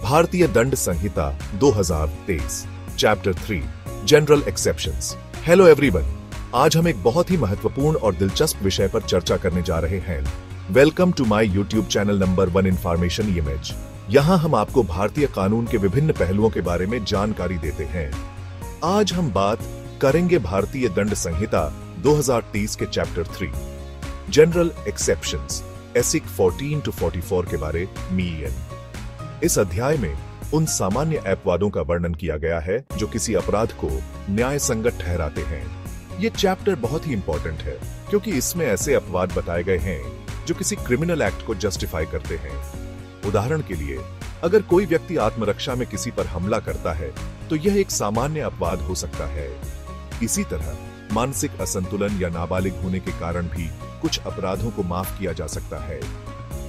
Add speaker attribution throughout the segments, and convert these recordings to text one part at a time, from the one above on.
Speaker 1: भारतीय दंड संहिता 2023 chapter 3 general exceptions. Hello everyone, आज हम एक बहुत ही महत्वपूर्ण और दिलचस्प विषय पर चर्चा करने जा रहे हैं। Welcome to my YouTube channel number 1 information image. यहाँ हम आपको भारतीय कानून के विभिन्न पहलुओं के बारे में जानकारी देते हैं। आज हम बात करेंगे भारतीय दंड संहिता 2023 के चैप्टर 3 जनरल एक्सेप्शंस एसिक 14 to 44 के बारे में। इस अध्याय में उन सामान्य अपवादों का वर्णन किया गया है जो किसी अपराध को न्याय संगत ठहराते हैं। ये चैप्टर बहुत ही इंपॉर्टेंट है क्योंकि इसमें ऐसे अपवाद बताए गए हैं जो किसी क्रिमिनल एक्ट को जस्टिफाई करते हैं। उदाहरण के लिए, अगर कोई व्यक्ति आत्मरक्षा में किसी पर हमला करता है तो यह एक सामान्य अपवाद हो सकता है। इसी तरह मानसिक असंतुलन या नाबालिग होने के कारण भी कुछ अपराधों को माफ किया जा सकता है।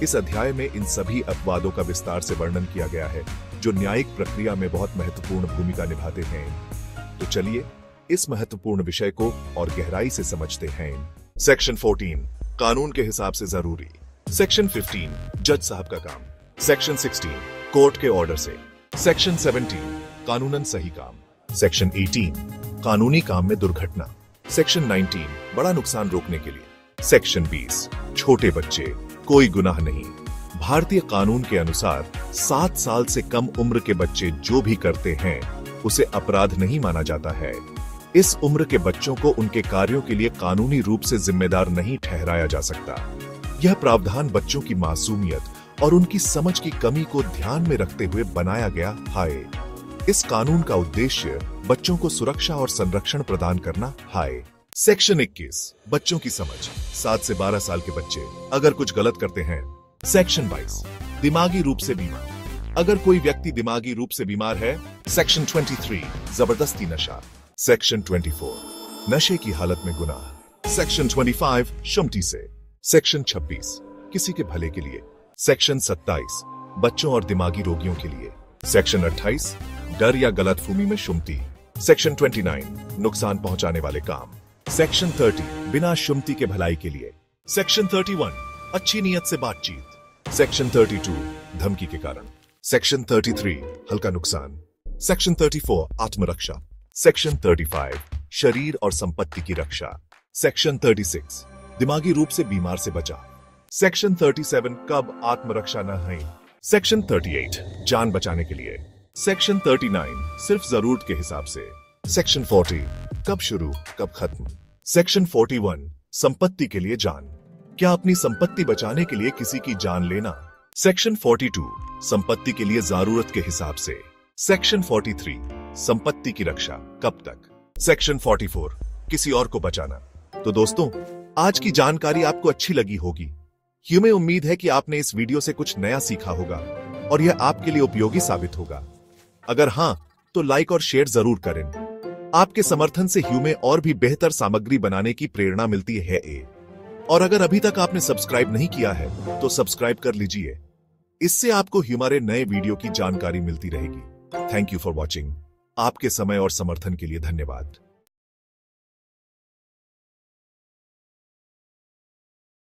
Speaker 1: इस अध्याय में इन सभी अपवादों का विस्तार से वर्णन किया गया है जो न्यायिक प्रक्रिया में बहुत महत्वपूर्ण भूमिका निभाते हैं। तो चलिए इस महत्वपूर्ण विषय को और गहराई से समझते हैं। सेक्शन 14 कानून के हिसाब से जरूरी। सेक्शन 15 जज साहब का काम। सेक्शन 16 कोर्ट के ऑर्डर से। सेक्शन 17 कानूनन सही काम। सेक्शन 18 कानूनी काम में दुर्घटना। सेक्शन 19 बड़ा नुकसान रोकने के लिए। सेक्शन 20 छोटे बच्चे कोई गुनाह नहीं। भारतीय कानून के अनुसार 7 साल से कम उम्र के बच्चे जो भी करते हैं उसे अपराध नहीं माना जाता है। इस उम्र के बच्चों को उनके कार्यों के लिए कानूनी रूप से जिम्मेदार नहीं ठहराया जा सकता। यह प्रावधान बच्चों की मासूमियत और उनकी समझ की कमी को ध्यान में रखते हुए बनाया गया है। इस कानून का उद्देश्य बच्चों को सुरक्षा और संरक्षण प्रदान करना है। सेक्शन 21 बच्चों की समझ। 7 से 12 साल के बच्चे अगर कुछ गलत करते हैं। सेक्शन 22 दिमागी रूप से बीमार। अगर कोई व्यक्ति दिमागी रूप से बीमार है। सेक्शन 23 जबरदस्ती नशा। सेक्शन 24 नशे की हालत में गुनाह। सेक्शन 25 शुमती से। सेक्शन 26 किसी के भले के लिए। सेक्शन 27 बच्चों और दिमागी रोगियों के लिए। सेक्शन 28 डर या गलतफहमी में शुमती। सेक्शन 29 नुकसान पहुंचाने वाले काम। सेक्शन 30 बिना शुमती के भलाई के लिए। सेक्शन 31 अच्छी नीयत से बातचीत। सेक्शन 32 धमकी के कारण। सेक्शन 33 हल्का नुकसान। सेक्शन 34 आत्मरक्षा। सेक्शन 35 शरीर और संपत्ति की रक्षा। सेक्शन 36 दिमागी रूप से बीमार से बचाव। सेक्शन 37 कब आत्मरक्षा न है। सेक्शन 38 जान बचाने के लिए। सेक्शन 39 सिर्फ जरूरत के हिसाब से। सेक्शन 40 कब शुरू कब खत्म। सेक्शन 41 संपत्ति के लिए जान। क्या अपनी संपत्ति बचाने के लिए किसी की जान लेना। सेक्शन 42 संपत्ति के लिए जरूरत के हिसाब से। सेक्शन 43 संपत्ति की रक्षा कब तक। सेक्शन 44 किसी और को बचाना। तो दोस्तों, आज की जानकारी आपको अच्छी लगी होगी। हमें उम्मीद है कि आपने इस वीडियो से कुछ नया सीखा होगा और यह आपके लिए उपयोगी साबित होगा। अगर हां, तो लाइक और शेयर जरूर करें। आपके समर्थन से ह्यूमे और भी बेहतर सामग्री बनाने की प्रेरणा मिलती है। और अगर अभी तक आपने सब्सक्राइब नहीं किया है तो सब्सक्राइब कर लीजिए। इससे आपको हमारे नए वीडियो की जानकारी मिलती रहेगी। Thank you for watching. आपके समय और समर्थन के लिए धन्यवाद।